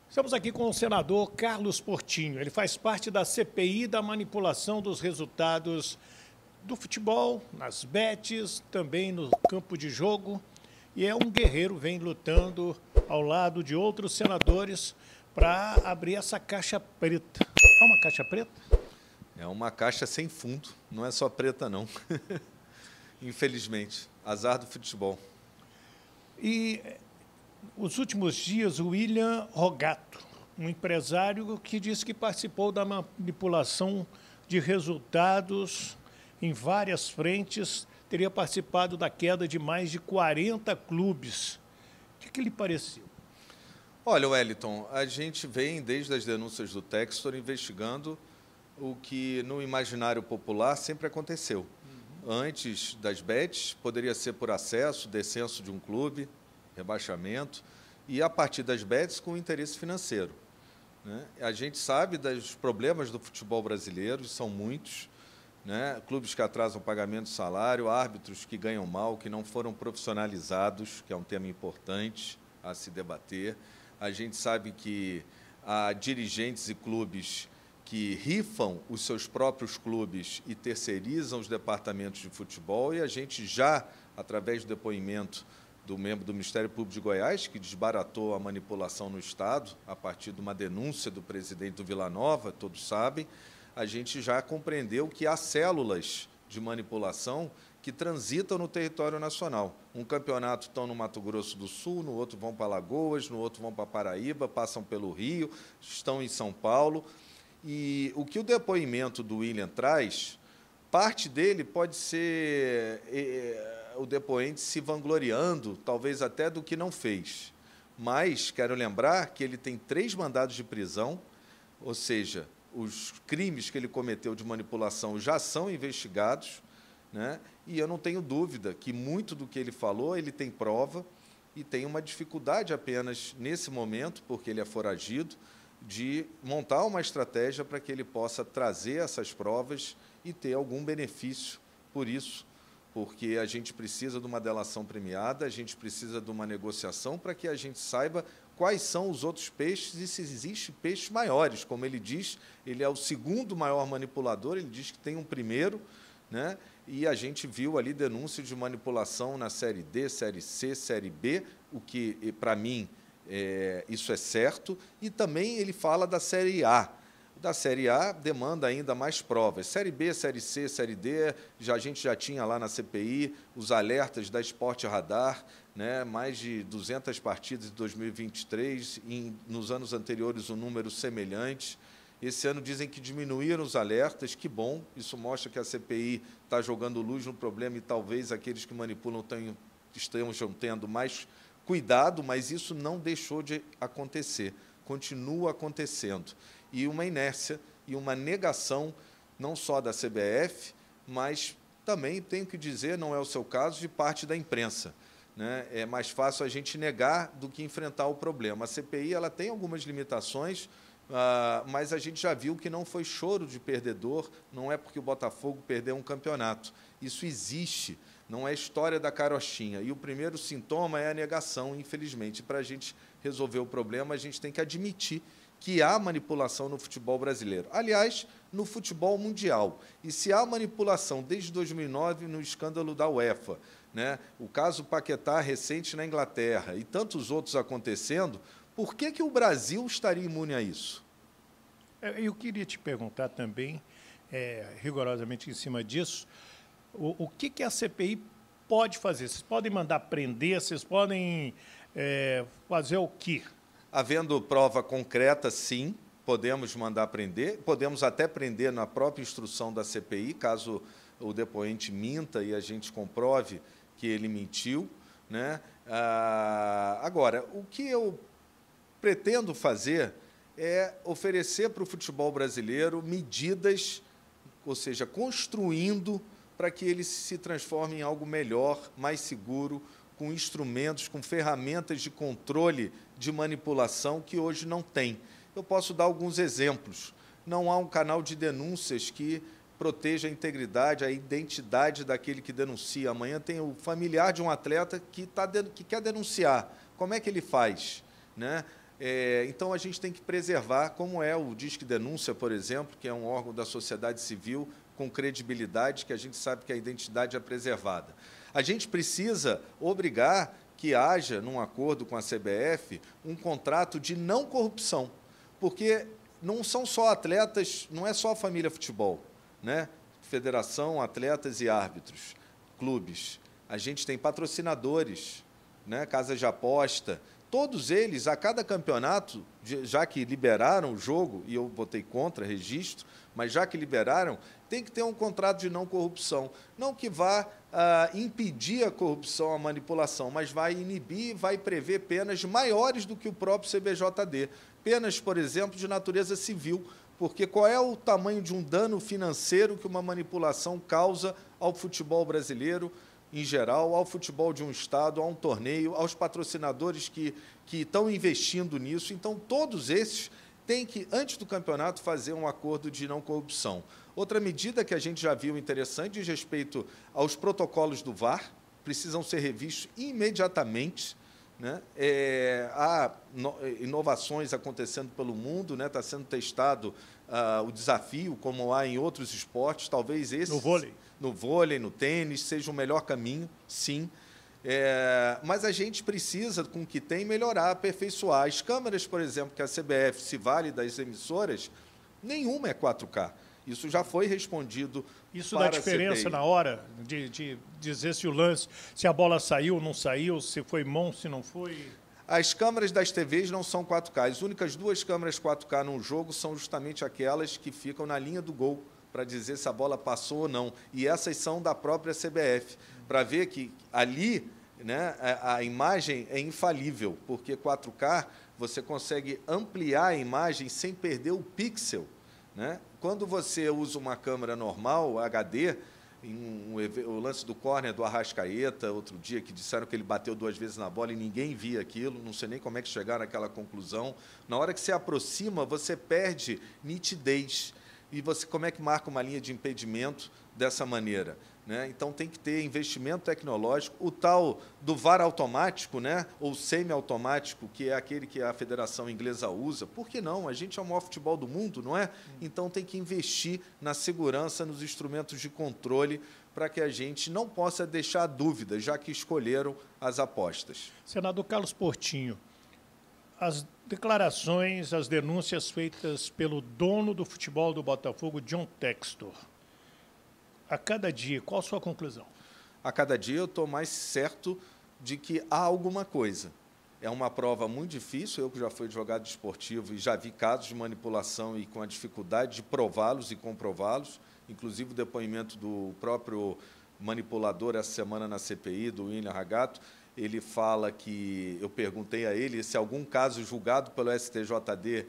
Estamos aqui com o senador Carlos Portinho. Ele faz parte da CPI da manipulação dos resultados do futebol, nas bets, também no campo de jogo. E é um guerreiro, vem lutando ao lado de outros senadores para abrir essa caixa preta. É uma caixa preta? É uma caixa sem fundo, não é só preta, não. Infelizmente, azar do futebol. E os últimos dias, o William Rogato, um empresário que disse que participou da manipulação de resultados em várias frentes, teria participado da queda de mais de 40 clubes. O que lhe pareceu? Olha, Wellington, a gente vem, desde as denúncias do Textor, investigando o que no imaginário popular sempre aconteceu. Antes das bets, poderia ser por acesso, descenso de um clube, rebaixamento, e a partir das bets com interesse financeiro, né? A gente sabe dos problemas do futebol brasileiro, são muitos, né? Clubes que atrasam pagamento de salário, árbitros que ganham mal, que não foram profissionalizados, que é um tema importante a se debater. A gente sabe que há dirigentes e clubes que rifam os seus próprios clubes e terceirizam os departamentos de futebol, e a gente já, através do depoimento do membro do Ministério Público de Goiás, que desbaratou a manipulação no Estado, a partir de uma denúncia do presidente do Vila Nova, todos sabem, a gente já compreendeu que há células de manipulação que transitam no território nacional. Um campeonato estão no Mato Grosso do Sul, no outro vão para Alagoas, no outro vão para Paraíba, passam pelo Rio, estão em São Paulo. E o que o depoimento do William traz, parte dele pode ser o depoente se vangloriando, talvez até do que não fez. Mas quero lembrar que ele tem 3 mandados de prisão, ou seja, os crimes que ele cometeu de manipulação já são investigados, né? E eu não tenho dúvida que muito do que ele falou, ele tem prova e tem uma dificuldade apenas nesse momento, porque ele é foragido, de montar uma estratégia para que ele possa trazer essas provas e ter algum benefício por isso, porque a gente precisa de uma delação premiada, a gente precisa de uma negociação para que a gente saiba quais são os outros peixes e se existem peixes maiores. Como ele diz, ele é o segundo maior manipulador, ele diz que tem um primeiro, né? E a gente viu ali denúncias de manipulação na Série D, Série C, Série B, o que, para mim, isso é certo, e também ele fala da Série A. Da Série A demanda ainda mais provas. Série B, Série C, Série D, a gente já tinha lá na CPI os alertas da Sport Radar, né? Mais de 200 partidas em 2023, nos anos anteriores um número semelhante. Esse ano dizem que diminuíram os alertas, que bom, isso mostra que a CPI está jogando luz no problema e talvez aqueles que manipulam estejam tendo mais cuidado, mas isso não deixou de acontecer, continua acontecendo. E uma inércia e uma negação, não só da CBF, mas também, tenho que dizer, não é o seu caso, de parte da imprensa, né? É mais fácil a gente negar do que enfrentar o problema. A CPI ela tem algumas limitações, mas a gente já viu que não foi choro de perdedor, não é porque o Botafogo perdeu um campeonato. Isso existe, não é história da carochinha. E o primeiro sintoma é a negação, infelizmente. Para a gente resolver o problema, a gente tem que admitir que há manipulação no futebol brasileiro. Aliás, no futebol mundial. E se há manipulação desde 2009 no escândalo da UEFA, né? O caso Paquetá recente na Inglaterra e tantos outros acontecendo, por que o Brasil estaria imune a isso? Eu queria te perguntar também, rigorosamente em cima disso, o que a CPI pode fazer? Vocês podem mandar prender, vocês podem fazer o quê? Havendo prova concreta, sim, podemos mandar prender, podemos até prender na própria instrução da CPI, caso o depoente minta e a gente comprove que ele mentiu, né? Agora, o que eu pretendo fazer é oferecer para o futebol brasileiro medidas, ou seja, construindo para que ele se transforme em algo melhor, mais seguro, com instrumentos, com ferramentas de controle de manipulação que hoje não tem. Eu posso dar alguns exemplos. Não há um canal de denúncias que proteja a integridade, a identidade daquele que denuncia. Amanhã tem o familiar de um atleta que quer denunciar. Como é que ele faz, né? Então, a gente tem que preservar, como é o Disque Denúncia, por exemplo, que é um órgão da sociedade civil com credibilidade, que a gente sabe que a identidade é preservada. A gente precisa obrigar que haja, num acordo com a CBF, um contrato de não corrupção, porque não são só atletas, não é só a família futebol, né? Federação, atletas e árbitros, clubes. A gente tem patrocinadores, né? Casas de aposta. Todos eles, a cada campeonato, já que liberaram o jogo, e eu votei contra registro, mas já que liberaram, tem que ter um contrato de não corrupção. Não que vá impedir a corrupção, a manipulação, mas vai inibir, vai prever penas maiores do que o próprio CBJD. Penas, por exemplo, de natureza civil, porque qual é o tamanho de um dano financeiro que uma manipulação causa ao futebol brasileiro, em geral, ao futebol de um estado, a um torneio, aos patrocinadores que estão investindo nisso. Então, todos esses têm que, antes do campeonato, fazer um acordo de não corrupção. Outra medida que a gente já viu interessante diz respeito aos protocolos do VAR, precisam ser revistos imediatamente, né? Há inovações acontecendo pelo mundo, né? Está sendo testado o desafio, como há em outros esportes, talvez esse... No vôlei, no tênis, seja o melhor caminho, sim. Mas a gente precisa, com o que tem, melhorar, aperfeiçoar. As câmeras, por exemplo, que a CBF se vale das emissoras, nenhuma é 4K. Isso já foi respondido. Isso dá diferença na hora de dizer se o lance, se a bola saiu ou não saiu, se foi mão, se não foi? As câmeras das TVs não são 4K. As únicas duas câmeras 4K num jogo são justamente aquelas que ficam na linha do gol, para dizer se a bola passou ou não. E essas são da própria CBF, para ver que ali, né, a imagem é infalível, porque 4K você consegue ampliar a imagem sem perder o pixel, né? Quando você usa uma câmera normal, HD, o lance do córner do Arrascaeta, outro dia, que disseram que ele bateu 2 vezes na bola e ninguém via aquilo, não sei nem como é que chegaram naquela conclusão. Na hora que você aproxima, você perde nitidez. E você, como é que marca uma linha de impedimento dessa maneira, né? Então, tem que ter investimento tecnológico. O tal do VAR automático, né? Ou semi-automático, que é aquele que a Federação Inglesa usa. Por que não? A gente é o maior futebol do mundo, não é? Então, tem que investir na segurança, nos instrumentos de controle, para que a gente não possa deixar dúvidas, já que escolheram as apostas. Senador Carlos Portinho, as declarações, as denúncias feitas pelo dono do futebol do Botafogo, John Textor. A cada dia, qual a sua conclusão? A cada dia eu estou mais certo de que há alguma coisa. É uma prova muito difícil, eu que já fui advogado esportivo e já vi casos de manipulação e com a dificuldade de prová-los e comprová-los, inclusive o depoimento do próprio manipulador essa semana na CPI, do William Ragato. Ele fala que, eu perguntei a ele se algum caso julgado pelo STJD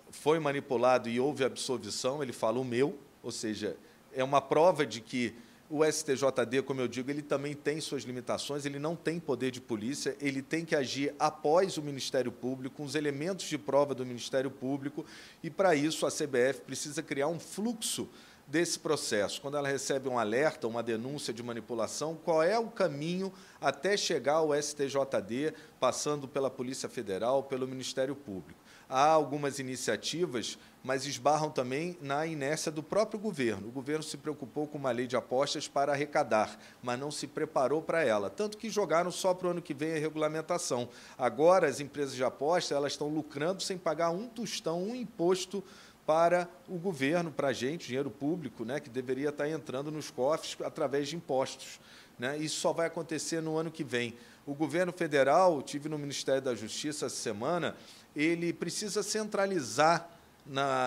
foi manipulado e houve absolvição. Ele fala o meu, ou seja, é uma prova de que o STJD, como eu digo, ele também tem suas limitações, ele não tem poder de polícia, ele tem que agir após o Ministério Público, com os elementos de prova do Ministério Público, e, para isso, a CBF precisa criar um fluxo desse processo. Quando ela recebe um alerta, uma denúncia de manipulação, qual é o caminho até chegar ao STJD, passando pela Polícia Federal, pelo Ministério Público. Há algumas iniciativas, mas esbarram também na inércia do próprio governo. O governo se preocupou com uma lei de apostas para arrecadar, mas não se preparou para ela, tanto que jogaram só para o ano que vem a regulamentação. Agora, as empresas de aposta, elas estão lucrando sem pagar um tostão, um imposto para o governo, para a gente, dinheiro público, né, que deveria estar entrando nos cofres através de impostos, né? Isso só vai acontecer no ano que vem. O governo federal, tive no Ministério da Justiça essa semana, ele precisa centralizar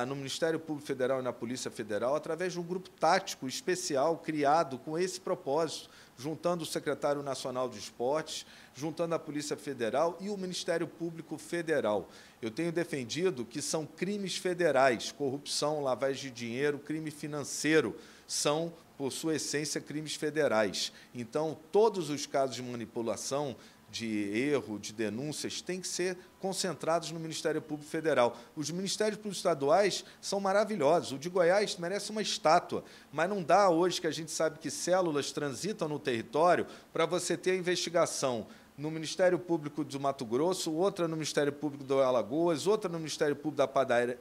no Ministério Público Federal e na Polícia Federal através de um grupo tático especial criado com esse propósito, juntando o Secretário Nacional de Esportes, juntando a Polícia Federal e o Ministério Público Federal. Eu tenho defendido que são crimes federais, corrupção, lavagem de dinheiro, crime financeiro, são, por sua essência, crimes federais. Então, todos os casos de manipulação, de erro, de denúncias, têm que ser concentrados no Ministério Público Federal. Os Ministérios Públicos Estaduais são maravilhosos. O de Goiás merece uma estátua, mas não dá hoje, que a gente sabe que células transitam no território, para você ter a investigação no Ministério Público do Mato Grosso, outra no Ministério Público do Alagoas, outra no Ministério Público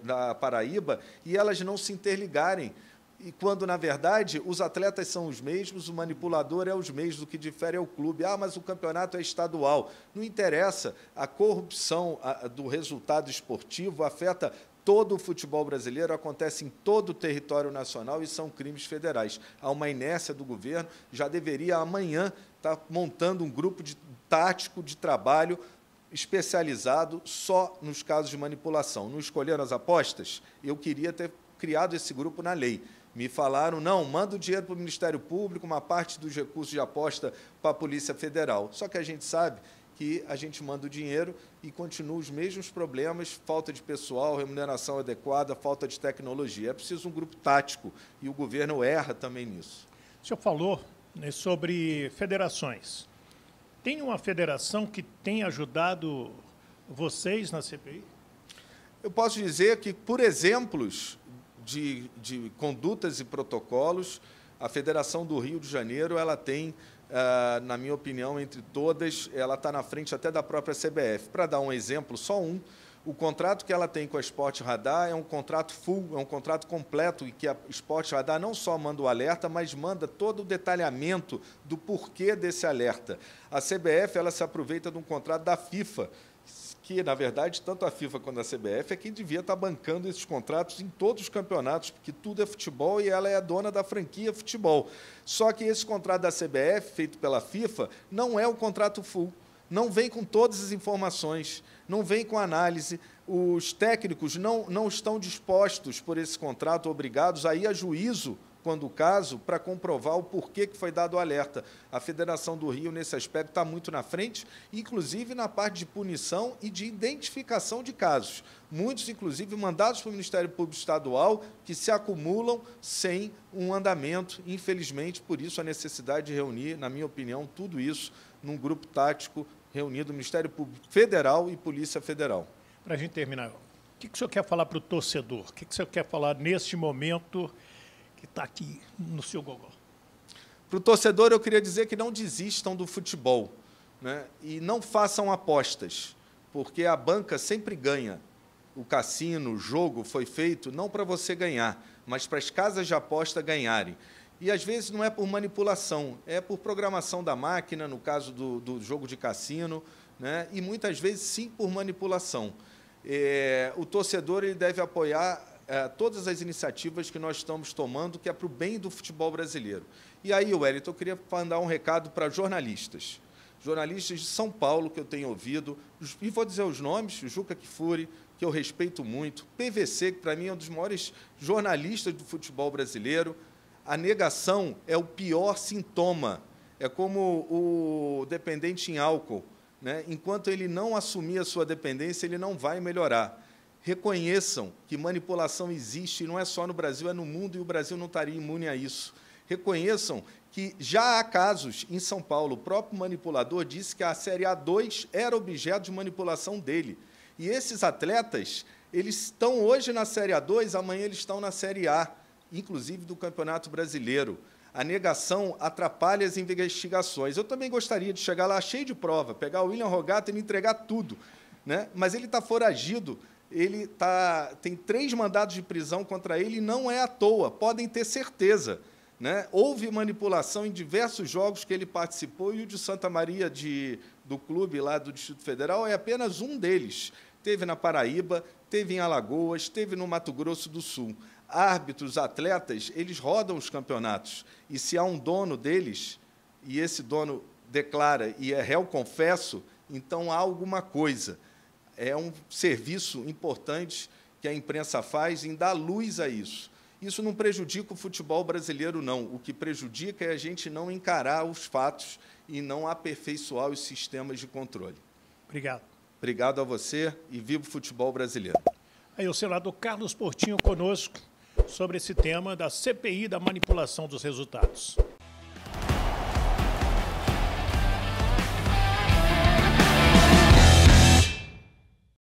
da Paraíba, e elas não se interligarem. E quando, na verdade, os atletas são os mesmos, o manipulador é os mesmos, o que difere é o clube. Ah, mas o campeonato é estadual. Não interessa. A corrupção do resultado esportivo afeta todo o futebol brasileiro, acontece em todo o território nacional e são crimes federais. Há uma inércia do governo, já deveria amanhã estar montando um grupo tático de trabalho especializado só nos casos de manipulação. Não escolheram as apostas? Eu queria ter criado esse grupo na lei. Me falaram, não, manda o dinheiro para o Ministério Público, uma parte dos recursos de aposta para a Polícia Federal. Só que a gente sabe que a gente manda o dinheiro e continuam os mesmos problemas, falta de pessoal, remuneração adequada, falta de tecnologia. É preciso um grupo tático e o governo erra também nisso. O senhor falou, né, sobre federações. Tem uma federação que tem ajudado vocês na CPI? Eu posso dizer que, por exemplos de condutas e protocolos, a Federação do Rio de Janeiro ela tem, na minha opinião, entre todas, ela está na frente até da própria CBF. Para dar um exemplo, só um, o contrato que ela tem com a Sport Radar é um contrato full, é um contrato completo, e que a Sport Radar não só manda o alerta, mas manda todo o detalhamento do porquê desse alerta. A CBF ela se aproveita de um contrato da FIFA, que, na verdade, tanto a FIFA quanto a CBF é quem devia estar bancando esses contratos em todos os campeonatos, porque tudo é futebol e ela é a dona da franquia futebol. Só que esse contrato da CBF, feito pela FIFA, não é o contrato full, não vem com todas as informações, não vem com análise. Os técnicos não estão dispostos, por esse contrato, obrigados a ir a juízo, quando o caso, para comprovar o porquê que foi dado o alerta. A Federação do Rio, nesse aspecto, está muito na frente, inclusive na parte de punição e de identificação de casos. Muitos, inclusive, mandados para o Ministério Público Estadual, que se acumulam sem um andamento. Infelizmente, por isso, a necessidade de reunir, na minha opinião, tudo isso num grupo tático reunido Ministério Público Federal e Polícia Federal. Para a gente terminar, o que o senhor quer falar para o torcedor? O que o senhor quer falar neste momento que está aqui no seu gogó? Para o torcedor, eu queria dizer que não desistam do futebol, né? E não façam apostas, porque a banca sempre ganha. O cassino, o jogo foi feito não para você ganhar, mas para as casas de aposta ganharem. E, às vezes, não é por manipulação, é por programação da máquina, no caso do jogo de cassino, né? E, muitas vezes, sim, por manipulação. O torcedor ele deve apoiar todas as iniciativas que nós estamos tomando, que é para o bem do futebol brasileiro. E aí, Wellington, eu queria mandar um recado para jornalistas. Jornalistas de São Paulo, que eu tenho ouvido, e vou dizer os nomes, o Juca Kfouri, que eu respeito muito, PVC, que para mim é um dos maiores jornalistas do futebol brasileiro. A negação é o pior sintoma. É como o dependente em álcool, né? Enquanto ele não assumir a sua dependência, ele não vai melhorar. Reconheçam que manipulação existe, e não é só no Brasil, é no mundo, e o Brasil não estaria imune a isso. Reconheçam que já há casos em São Paulo. O próprio manipulador disse que a Série A2 era objeto de manipulação dele. E esses atletas, eles estão hoje na Série A2, amanhã eles estão na Série A, inclusive do Campeonato Brasileiro. A negação atrapalha as investigações. Eu também gostaria de chegar lá cheio de prova, pegar o William Rogato e me entregar tudo, né? Mas ele está foragido. Ele tem 3 mandados de prisão contra ele e não é à toa, podem ter certeza, né? Houve manipulação em diversos jogos que ele participou, e o de Santa Maria, do clube lá do Distrito Federal, é apenas um deles. Teve na Paraíba, teve em Alagoas, teve no Mato Grosso do Sul. Árbitros, atletas, eles rodam os campeonatos, e se há um dono deles, e esse dono declara e é réu confesso, então há alguma coisa. É um serviço importante que a imprensa faz em dar luz a isso. Isso não prejudica o futebol brasileiro, não. O que prejudica é a gente não encarar os fatos e não aperfeiçoar os sistemas de controle. Obrigado. Obrigado a você e viva o futebol brasileiro. Aí o senador Carlos Portinho conosco sobre esse tema da CPI da manipulação dos resultados.